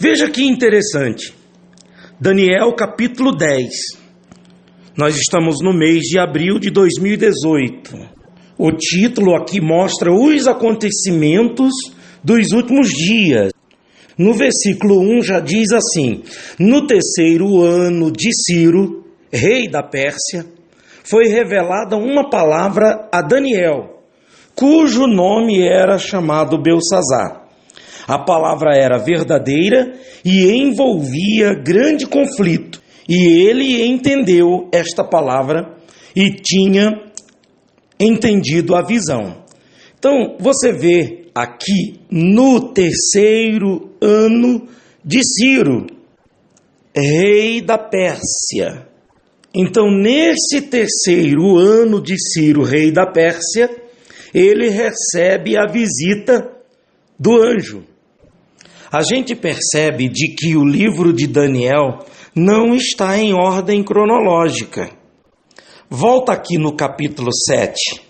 Veja que interessante. Daniel capítulo 10. Nós estamos no mês de abril de 2018. O título aqui mostra os acontecimentos dos últimos dias. No versículo 1 já diz assim: no terceiro ano de Ciro, rei da Pérsia, foi revelada uma palavra a Daniel, cujo nome era chamado Beltsazar. A palavra era verdadeira e envolvia grande conflito. E ele entendeu esta palavra e tinha entendido a visão. Então, você vê aqui no terceiro ano de Ciro, rei da Pérsia. Então, nesse terceiro ano de Ciro, rei da Pérsia, ele recebe a visita do anjo. A gente percebe de que o livro de Daniel não está em ordem cronológica. Volta aqui no capítulo 7.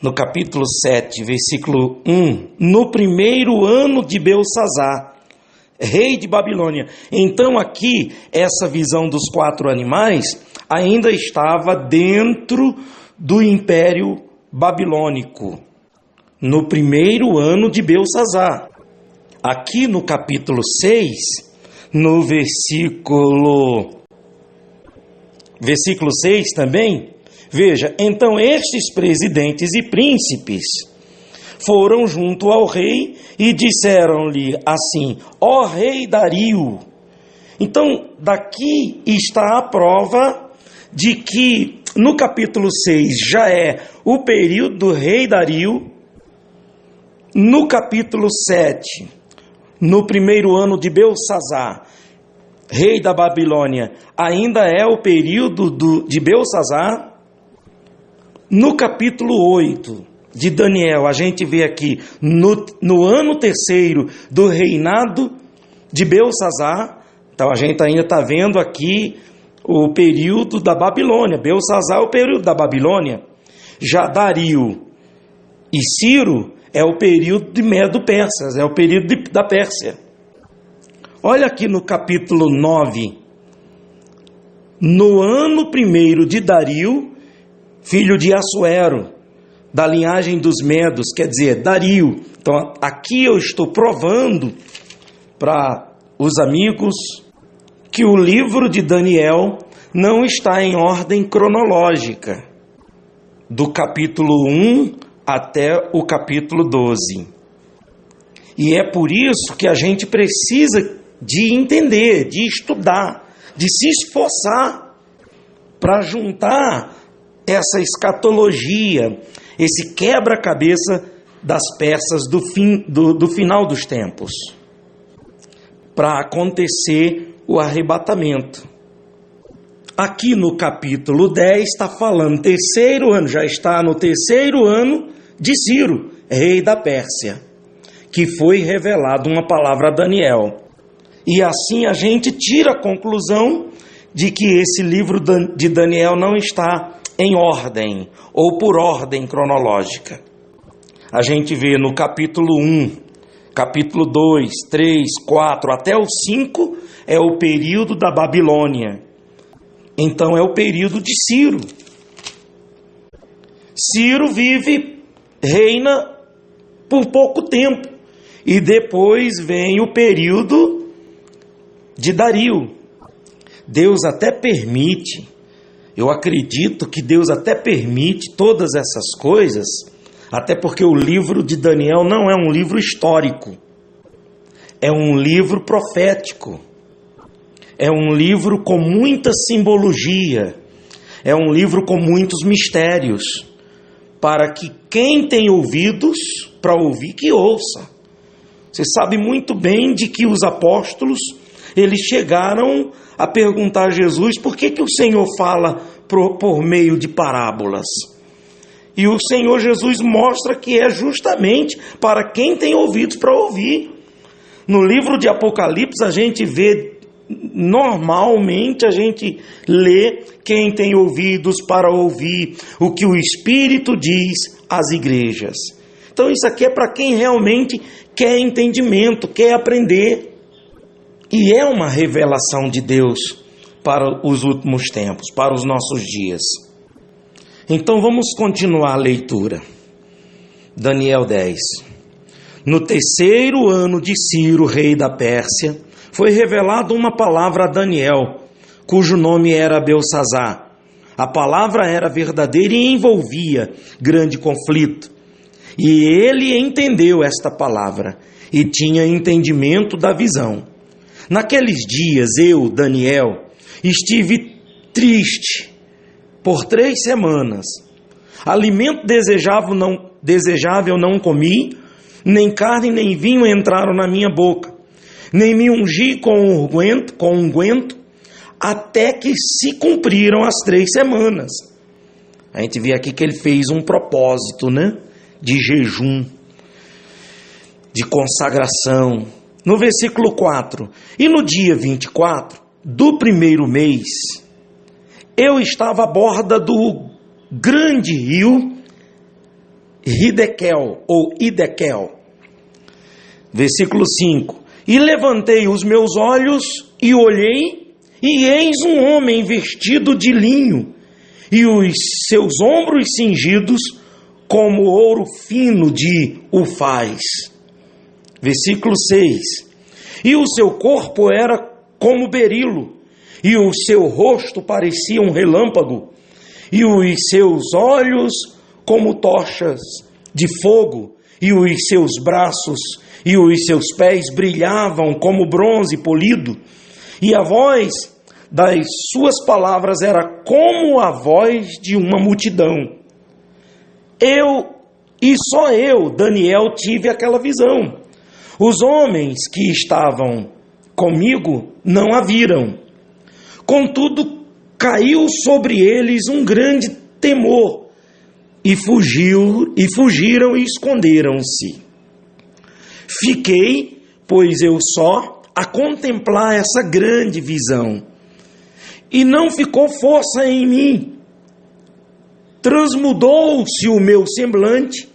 No capítulo 7, versículo 1. No primeiro ano de Beltsazar, rei de Babilônia. Então aqui, essa visão dos 4 animais ainda estava dentro do Império Babilônico. No primeiro ano de Beltsazar. Aqui no capítulo 6, no versículo 6 também, veja, então estes presidentes e príncipes foram junto ao rei e disseram-lhe assim: ó rei Dario. Então, daqui está a prova de que no capítulo 6 já é o período do rei Dario. No capítulo 7, no primeiro ano de Beltsazar, rei da Babilônia, ainda é o período de Beltsazar. No capítulo 8 de Daniel, a gente vê aqui, no ano terceiro do reinado de Beltsazar. Então a gente ainda está vendo aqui o período da Babilônia. Beltsazar é o período da Babilônia. Já Dario e Ciro é o período de Medo-Persas, é o período da Pérsia. Olha aqui no capítulo 9. No ano primeiro de Dario, filho de Assuero, da linhagem dos Medos, quer dizer, Dario. Então aqui eu estou provando para os amigos que o livro de Daniel não está em ordem cronológica, do capítulo 1 até o capítulo 12. E é por isso que a gente precisa de entender, de estudar, de se esforçar para juntar essa escatologia, esse quebra-cabeça das peças do final dos tempos, para acontecer o arrebatamento. Aqui no capítulo 10 está falando terceiro ano, já está no terceiro ano de Ciro, rei da Pérsia, que foi revelado uma palavra a Daniel. E assim a gente tira a conclusão de que esse livro de Daniel não está em ordem, ou por ordem cronológica. A gente vê no capítulo 1, capítulo 2, 3, 4, até o 5, é o período da Babilônia. Então é o período de Ciro. Ciro reina por pouco tempo. E depois vem o período de Dario. Deus até permite, eu acredito que Deus até permite todas essas coisas, até porque o livro de Daniel não é um livro histórico. É um livro profético. É um livro com muita simbologia, é um livro com muitos mistérios, para que quem tem ouvidos para ouvir, que ouça. Você sabe muito bem de que os apóstolos, eles chegaram a perguntar a Jesus por que o Senhor fala por meio de parábolas. E o Senhor Jesus mostra que é justamente para quem tem ouvidos para ouvir. No livro de Apocalipse a gente vê, normalmente a gente lê: quem tem ouvidos para ouvir o que o Espírito diz às igrejas. Então isso aqui é para quem realmente quer entendimento, quer aprender. E é uma revelação de Deus para os últimos tempos, para os nossos dias. Então vamos continuar a leitura. Daniel 10. No terceiro ano de Ciro, rei da Pérsia, foi revelada uma palavra a Daniel, cujo nome era Beltsazar. A palavra era verdadeira e envolvia grande conflito. E ele entendeu esta palavra e tinha entendimento da visão. Naqueles dias eu, Daniel, estive triste por 3 semanas. Alimento desejável não comi, nem carne nem vinho entraram na minha boca, nem me ungi com unguento, até que se cumpriram as 3 semanas. A gente vê aqui que ele fez um propósito, de jejum, de consagração. No versículo 4, e no dia 24 do primeiro mês, eu estava à borda do grande rio Hidekel, ou Idekel. Versículo 5, e levantei os meus olhos e olhei, e eis um homem vestido de linho, e os seus ombros cingidos como ouro fino de Ufaz. Versículo 6, e o seu corpo era como berilo, e o seu rosto parecia um relâmpago, e os seus olhos como tochas de fogo, e os seus braços e os seus pés brilhavam como bronze polido, e a voz das suas palavras era como a voz de uma multidão. Só eu, Daniel, tive aquela visão. Os homens que estavam comigo não a viram. Contudo, caiu sobre eles um grande temor, e fugiram e esconderam-se. Fiquei, pois eu só, a contemplar essa grande visão, e não ficou força em mim. Transmudou-se o meu semblante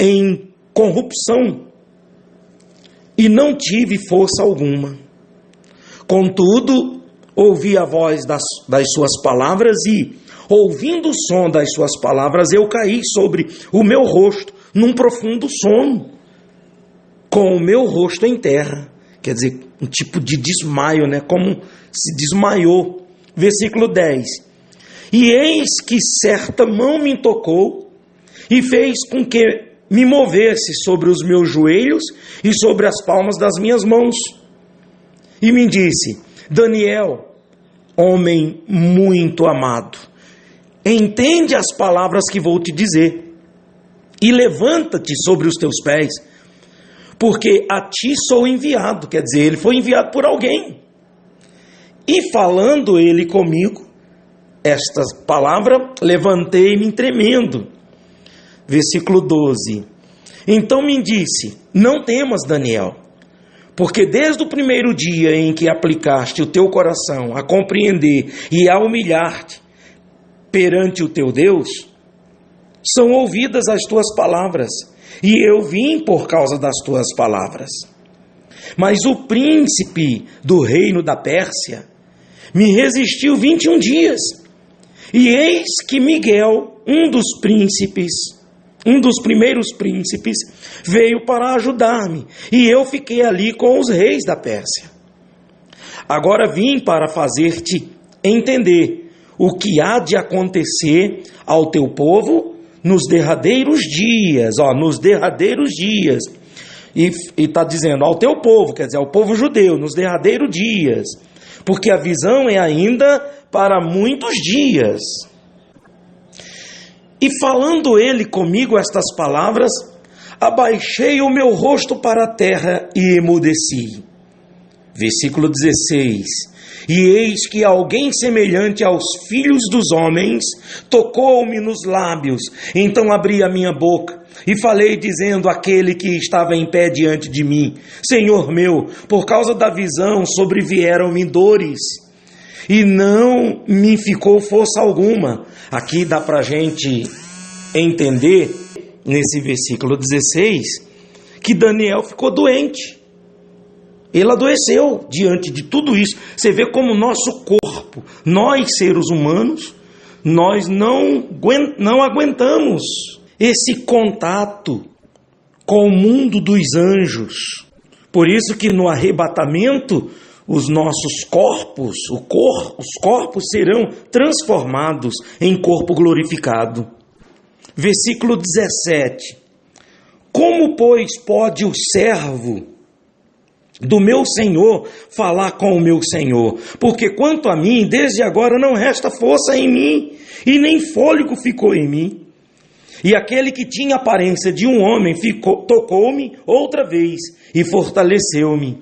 em corrupção, e não tive força alguma. Contudo, ouvi a voz das suas palavras e, ouvindo o som das suas palavras, eu caí sobre o meu rosto num profundo sono, com o meu rosto em terra. Quer dizer, um tipo de desmaio, como se desmaiou. Versículo 10. E eis que certa mão me tocou e fez com que me movesse sobre os meus joelhos e sobre as palmas das minhas mãos. E me disse: Daniel, homem muito amado, entende as palavras que vou te dizer, e levanta-te sobre os teus pés, porque a ti sou enviado. Quer dizer, ele foi enviado por alguém. E falando ele comigo esta palavra, levantei-me tremendo. Versículo 12. Então me disse: não temas, Daniel, porque desde o primeiro dia em que aplicaste o teu coração a compreender e a humilhar-te perante o teu Deus, são ouvidas as tuas palavras, e eu vim por causa das tuas palavras. Mas o príncipe do reino da Pérsia me resistiu 21 dias, e eis que Miguel, um dos primeiros príncipes, veio para ajudar-me, e eu fiquei ali com os reis da Pérsia. Agora vim para fazer-te entender o que há de acontecer ao teu povo nos derradeiros dias, e está dizendo ao teu povo, quer dizer, ao povo judeu, nos derradeiros dias, porque a visão é ainda para muitos dias. E falando ele comigo estas palavras, abaixei o meu rosto para a terra e emudeci. Versículo 16. E eis que alguém semelhante aos filhos dos homens tocou-me nos lábios. Então abri a minha boca e falei, dizendo àquele que estava em pé diante de mim: Senhor meu, por causa da visão sobrevieram-me dores, e não me ficou força alguma. Aqui dá para a gente entender, nesse versículo 16, que Daniel ficou doente. Ele adoeceu diante de tudo isso. Você vê como o nosso corpo, nós seres humanos, nós não aguentamos esse contato com o mundo dos anjos. Por isso que no arrebatamento, os nossos corpos, os corpos serão transformados em corpo glorificado. Versículo 17. Como, pois, pode o servo do meu Senhor falar com o meu Senhor? Porque quanto a mim, desde agora não resta força em mim, e nem fôlego ficou em mim. E aquele que tinha aparência de um homem tocou-me outra vez e fortaleceu-me.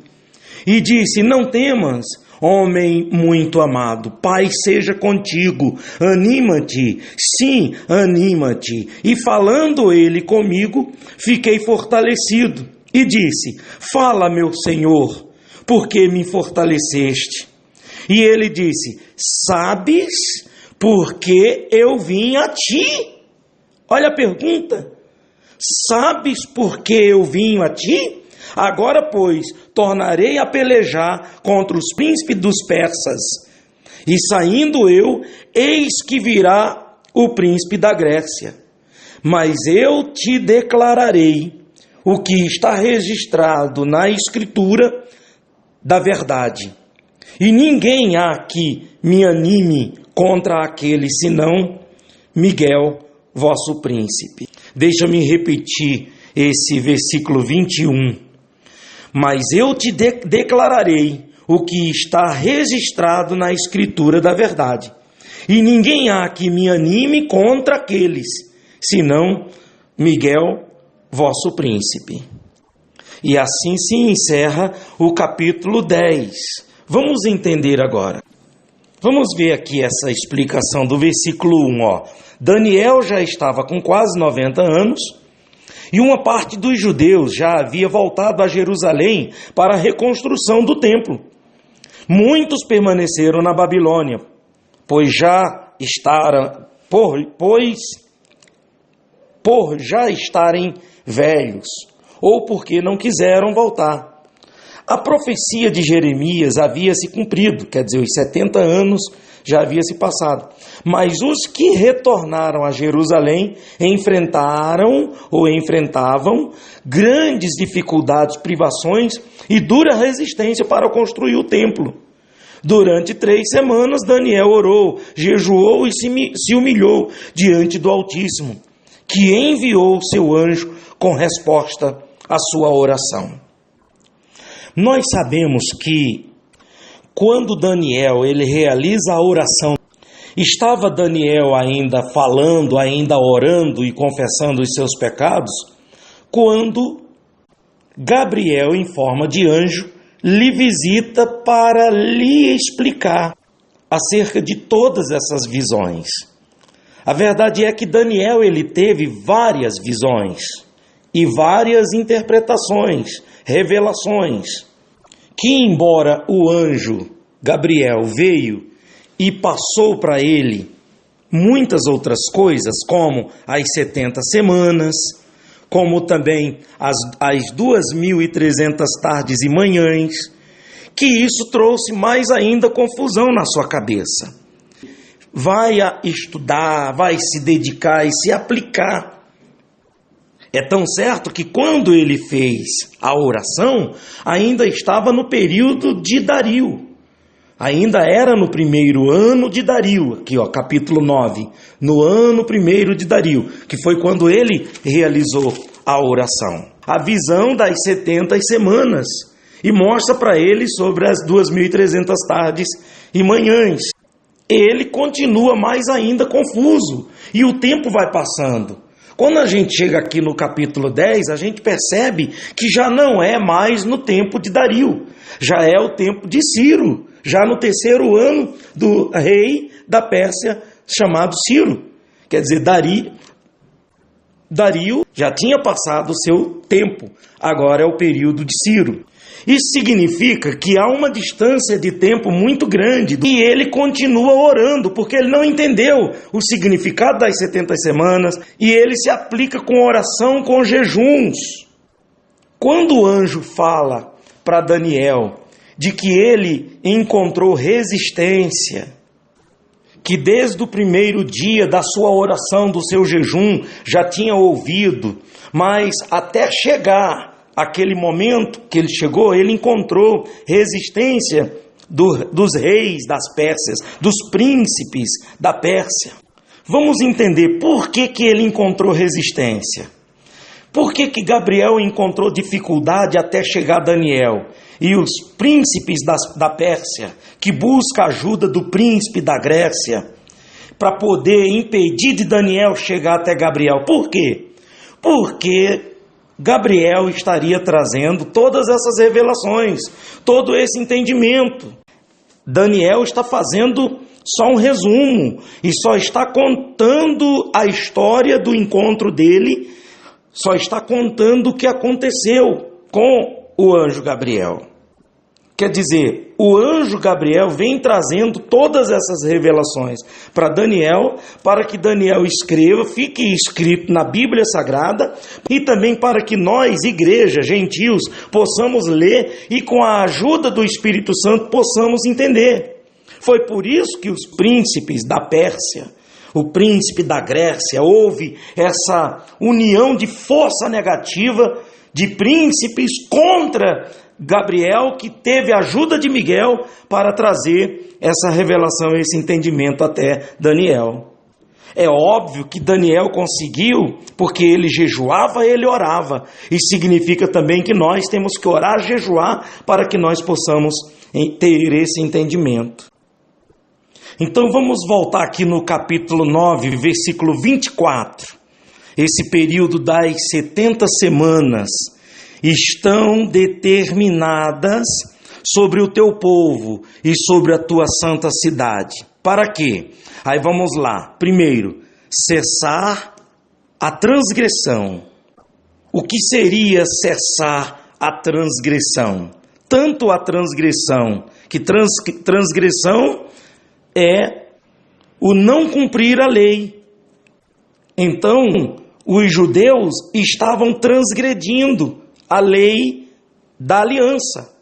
E disse: não temas, homem muito amado, Pai seja contigo, anima-te, sim, anima-te. E falando ele comigo, fiquei fortalecido. E disse: fala, meu Senhor, porque me fortaleceste? E ele disse: sabes porque eu vim a ti? Olha a pergunta. Sabes porque eu vim a ti? Agora, pois, tornarei a pelejar contra os príncipes dos persas. E saindo eu, eis que virá o príncipe da Grécia. Mas eu te declararei o que está registrado na Escritura da verdade. E ninguém há que me anime contra aquele, senão Miguel, vosso príncipe. Deixa-me repetir esse versículo 21. Mas eu te declararei o que está registrado na Escritura da verdade. E ninguém há que me anime contra aqueles, senão Miguel, vosso príncipe. E assim se encerra o capítulo 10. Vamos entender agora. Vamos ver aqui essa explicação do versículo 1. Daniel já estava com quase 90 anos e uma parte dos judeus já havia voltado a Jerusalém para a reconstrução do templo. Muitos permaneceram na Babilônia, por já estarem velhos, ou porque não quiseram voltar. A profecia de Jeremias havia se cumprido, quer dizer, os 70 anos já havia se passado. Mas os que retornaram a Jerusalém enfrentavam grandes dificuldades, privações e dura resistência para construir o templo. Durante 3 semanas, Daniel orou, jejuou e se humilhou diante do Altíssimo, que enviou seu anjo com resposta à sua oração. Nós sabemos que quando Daniel ele realiza a oração, estava Daniel ainda falando, ainda orando e confessando os seus pecados, quando Gabriel, em forma de anjo, lhe visita para lhe explicar acerca de todas essas visões. A verdade é que Daniel ele teve várias visões e várias interpretações, revelações, que embora o anjo Gabriel veio e passou para ele muitas outras coisas, como as 70 semanas, como também as 2.300 tardes e manhãs, que isso trouxe mais ainda confusão na sua cabeça. Vai estudar, vai se dedicar e se aplicar. É tão certo que quando ele fez a oração, ainda estava no período de Dario. Ainda era no primeiro ano de Dario, aqui capítulo 9, no ano primeiro de Dario, que foi quando ele realizou a oração. A visão das 70 semanas, e mostra para ele sobre as 2.300 tardes e manhãs. Ele continua mais ainda confuso, e o tempo vai passando. Quando a gente chega aqui no capítulo 10, a gente percebe que já não é mais no tempo de Dario, já é o tempo de Ciro, já no 3º ano do rei da Pérsia, chamado Ciro. Quer dizer, Dario já tinha passado o seu tempo, agora é o período de Ciro. Isso significa que há uma distância de tempo muito grande e ele continua orando, porque ele não entendeu o significado das 70 semanas e ele se aplica com oração, com jejuns. Quando o anjo fala para Daniel de que ele encontrou resistência, que desde o primeiro dia da sua oração, do seu jejum, já tinha ouvido, mas até chegar aquele momento que ele chegou, ele encontrou resistência dos reis das Pérsias, dos príncipes da Pérsia. Vamos entender por que ele encontrou resistência. Por que Gabriel encontrou dificuldade até chegar a Daniel? E os príncipes da Pérsia, que buscam a ajuda do príncipe da Grécia, para poder impedir de Daniel chegar até Gabriel. Por quê? Porque Gabriel estaria trazendo todas essas revelações, todo esse entendimento. Daniel está fazendo só um resumo e só está contando a história do encontro dele, só está contando o que aconteceu com o anjo Gabriel. Quer dizer, o anjo Gabriel vem trazendo todas essas revelações para Daniel, para que Daniel escreva, fique escrito na Bíblia Sagrada, e também para que nós, igreja, gentios, possamos ler e com a ajuda do Espírito Santo possamos entender. Foi por isso que os príncipes da Pérsia, o príncipe da Grécia, houve essa união de força negativa de príncipes contra Gabriel, que teve a ajuda de Miguel para trazer essa revelação, esse entendimento até Daniel. É óbvio que Daniel conseguiu, porque ele jejuava, ele orava, e significa também que nós temos que orar, jejuar, para que nós possamos ter esse entendimento. Então vamos voltar aqui no capítulo 9, versículo 24. Esse período das 70 semanas estão determinadas sobre o teu povo e sobre a tua santa cidade. Para quê? Aí vamos lá. Primeiro, cessar a transgressão. O que seria cessar a transgressão? Tanto a transgressão, que transgressão é o não cumprir a lei. Então, os judeus estavam transgredindo a lei da aliança.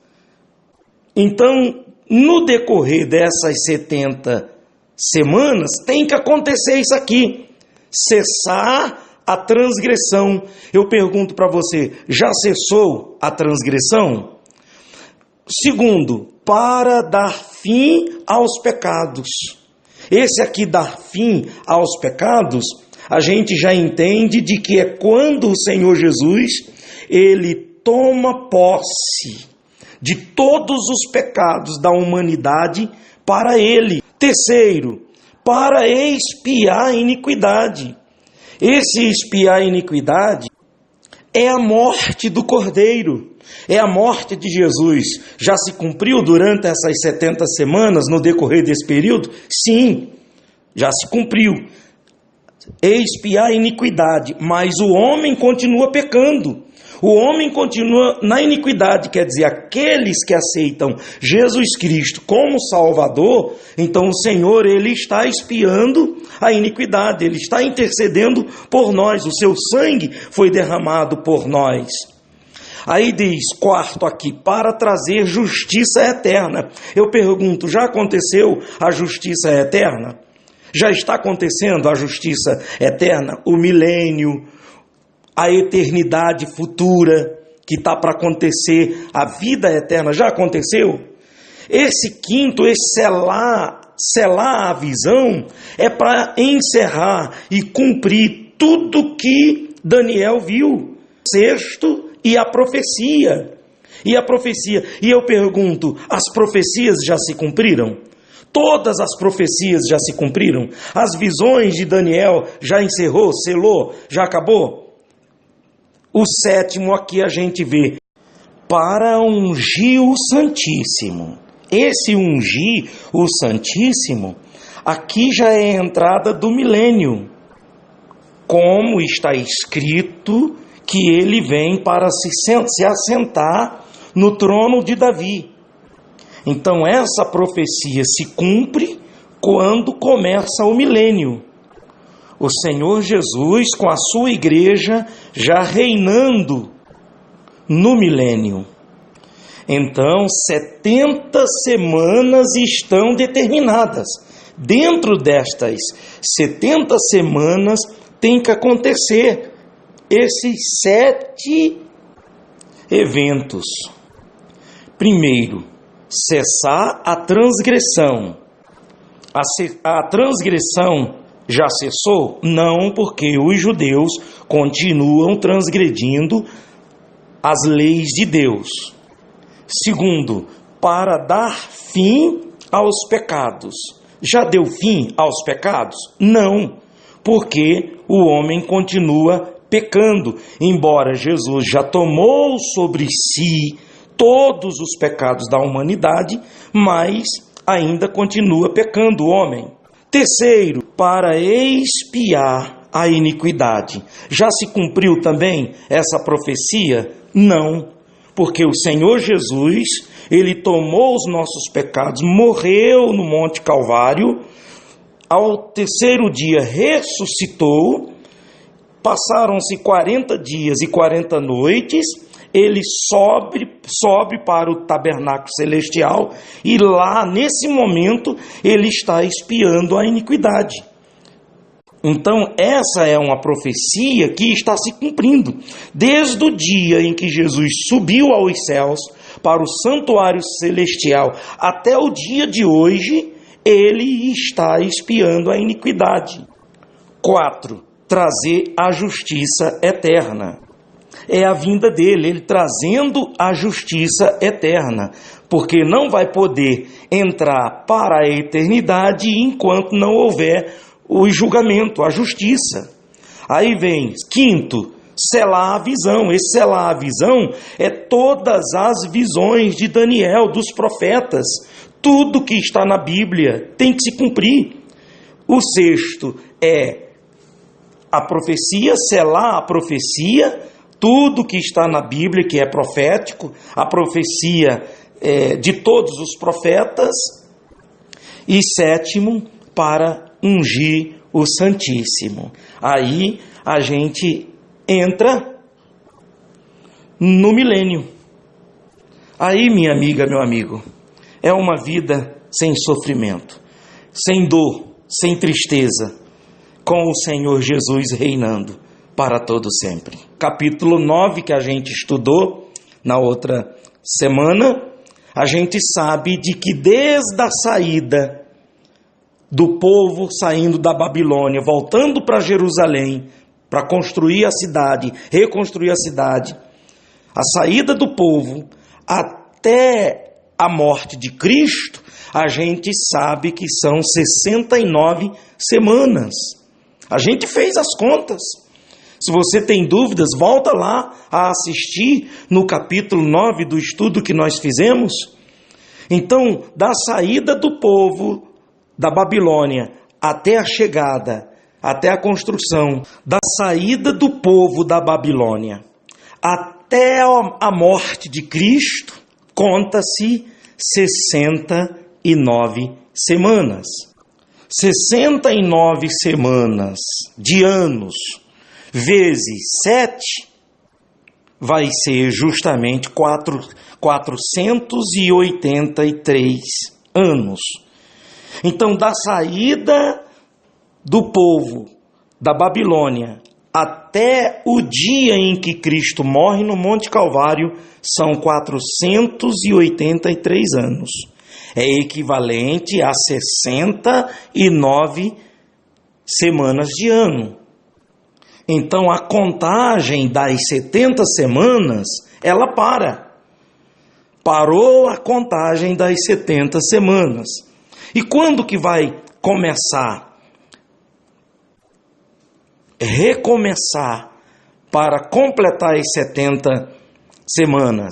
Então, no decorrer dessas 70 semanas, tem que acontecer isso aqui. Cessar a transgressão. Eu pergunto para você, já cessou a transgressão? Segundo, para dar fim aos pecados. Esse aqui, dar fim aos pecados, a gente já entende de que é quando o Senhor Jesus, ele toma posse de todos os pecados da humanidade para ele. Terceiro, para expiar a iniquidade. Esse expiar a iniquidade é a morte do Cordeiro, é a morte de Jesus. Já se cumpriu durante essas 70 semanas, no decorrer desse período? Sim, já se cumpriu. Expiar a iniquidade, mas o homem continua pecando. O homem continua na iniquidade, quer dizer, aqueles que aceitam Jesus Cristo como Salvador, então o Senhor, ele está expiando a iniquidade, ele está intercedendo por nós, o seu sangue foi derramado por nós. Aí diz, quarto aqui, para trazer justiça eterna. Eu pergunto, já aconteceu a justiça eterna? Já está acontecendo a justiça eterna? O milênio, a eternidade futura que está para acontecer, a vida eterna, já aconteceu? Esse quinto, esse selar a visão, é para encerrar e cumprir tudo que Daniel viu. Sexto, e a profecia. E eu pergunto, as profecias já se cumpriram? Todas as profecias já se cumpriram? As visões de Daniel já encerrou, selou, já acabou? O sétimo aqui a gente vê, para ungir o Santíssimo. Esse ungir o Santíssimo, aqui já é a entrada do milênio. Como está escrito que ele vem para se assentar no trono de Davi. Então essa profecia se cumpre quando começa o milênio. O Senhor Jesus com a sua igreja já reinando no milênio. Então, 70 semanas estão determinadas. Dentro destas 70 semanas tem que acontecer esses 7 eventos. Primeiro, cessar a transgressão. A transgressão já cessou? Não, porque os judeus continuam transgredindo as leis de Deus. Segundo, para dar fim aos pecados. Já deu fim aos pecados? Não, porque o homem continua pecando, embora Jesus já tomou sobre si todos os pecados da humanidade, mas ainda continua pecando o homem. Terceiro, para expiar a iniquidade. Já se cumpriu também essa profecia? Não, porque o Senhor Jesus, ele tomou os nossos pecados, morreu no Monte Calvário, ao terceiro dia ressuscitou, passaram-se 40 dias e 40 noites, ele sobe para o tabernáculo celestial e lá, nesse momento, ele está expiando a iniquidade. Então, essa é uma profecia que está se cumprindo. Desde o dia em que Jesus subiu aos céus para o santuário celestial até o dia de hoje, ele está expiando a iniquidade. 4. Trazer a justiça eterna. É a vinda dele, ele trazendo a justiça eterna, porque não vai poder entrar para a eternidade enquanto não houver o julgamento, a justiça. Aí vem, quinto, selar a visão. Esse selar a visão é todas as visões de Daniel, dos profetas. Tudo que está na Bíblia tem que se cumprir. O sexto é a profecia, selar a profecia, tudo que está na Bíblia que é profético, a profecia de todos os profetas. E sétimo, para ungir o Santíssimo. Aí a gente entra no milênio. Aí, minha amiga, meu amigo, é uma vida sem sofrimento, sem dor, sem tristeza, com o Senhor Jesus reinando para todo sempre. Capítulo 9 que a gente estudou na outra semana, a gente sabe de que desde a saída do povo saindo da Babilônia, voltando para Jerusalém, para construir a cidade, reconstruir a cidade, a saída do povo até a morte de Cristo, a gente sabe que são 69 semanas. A gente fez as contas. Se você tem dúvidas, volta lá a assistir no capítulo 9 do estudo que nós fizemos. Então, da saída do povo da Babilônia até a chegada, até a construção, da saída do povo da Babilônia até a morte de Cristo, conta-se 69 semanas. 69 semanas de anos vezes 7 vai ser justamente 483 anos. Então, da saída do povo da Babilônia até o dia em que Cristo morre no Monte Calvário, são 483 anos. É equivalente a 69 semanas de ano. Então, a contagem das 70 semanas, ela para. Parou a contagem das 70 semanas. E quando que vai começar? Recomeçar para completar as 70 semanas.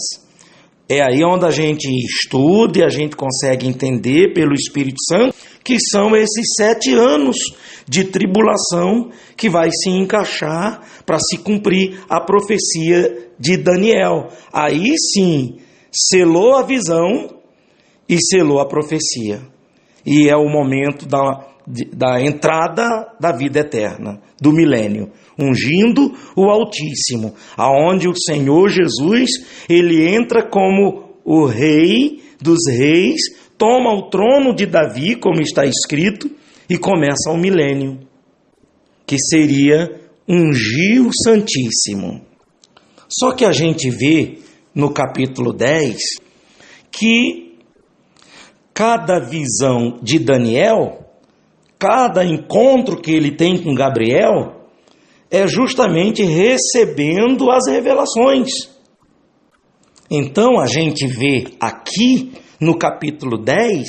É aí onde a gente estuda e a gente consegue entender pelo Espírito Santo que são esses 7 anos de tribulação que vai se encaixar para se cumprir a profecia de Daniel. Aí sim, selou a visão e selou a profecia. E é o momento da entrada da vida eterna, do milênio, ungindo o Altíssimo, aonde o Senhor Jesus, ele entra como o rei dos reis, toma o trono de Davi, como está escrito, e começa o milênio, que seria ungir o Santíssimo. Só que a gente vê no capítulo 10 que cada visão de Daniel, cada encontro que ele tem com Gabriel, é justamente recebendo as revelações. Então a gente vê aqui no capítulo 10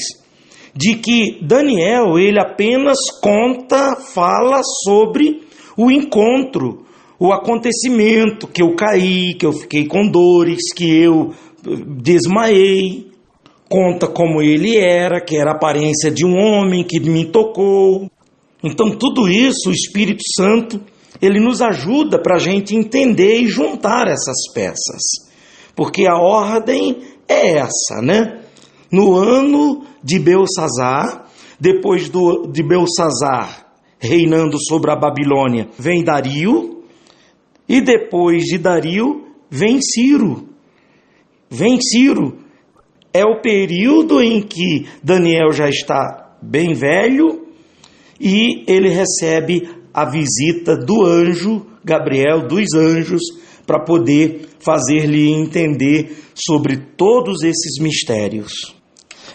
de que Daniel, ele apenas fala sobre o encontro, o acontecimento, que eu caí, que eu fiquei com dores, que eu desmaiei. Conta como ele era, que era a aparência de um homem que me tocou. Então tudo isso, o Espírito Santo, ele nos ajuda para a gente entender e juntar essas peças. Porque a ordem é essa, né? No ano de Belsazzar, depois de Belsazzar reinando sobre a Babilônia, vem Dario, e depois de Dario vem Ciro. Vem Ciro. É o período em que Daniel já está bem velho e ele recebe a visita do anjo Gabriel, dos anjos, para poder fazer-lhe entender sobre todos esses mistérios.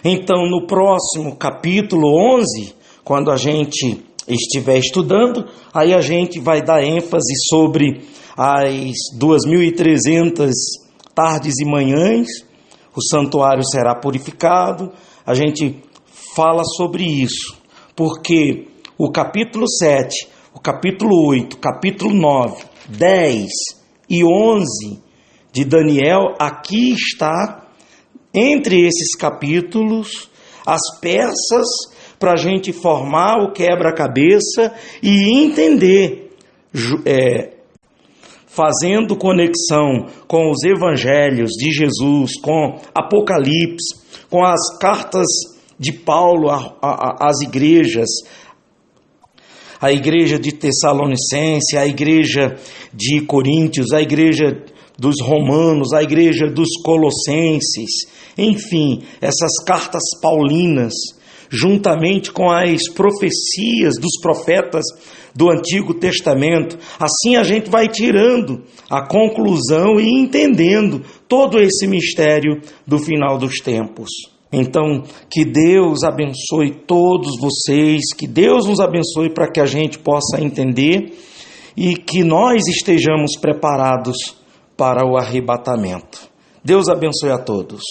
Então, no próximo capítulo 11, quando a gente estiver estudando, aí a gente vai dar ênfase sobre as 2.300 tardes e manhãs, o santuário será purificado, a gente fala sobre isso, porque o capítulo 7, o capítulo 8, capítulo 9, 10 e 11 de Daniel, aqui está, entre esses capítulos, as peças para a gente formar o quebra-cabeça e entender, fazendo conexão com os evangelhos de Jesus, com Apocalipse, com as cartas de Paulo às igrejas, a igreja de Tessalonicense, a igreja de Coríntios, a igreja dos Romanos, a igreja dos Colossenses, enfim, essas cartas paulinas, juntamente com as profecias dos profetas do Antigo Testamento. Assim a gente vai tirando a conclusão e entendendo todo esse mistério do final dos tempos. Então, que Deus abençoe todos vocês, que Deus nos abençoe para que a gente possa entender e que nós estejamos preparados para o arrebatamento. Deus abençoe a todos.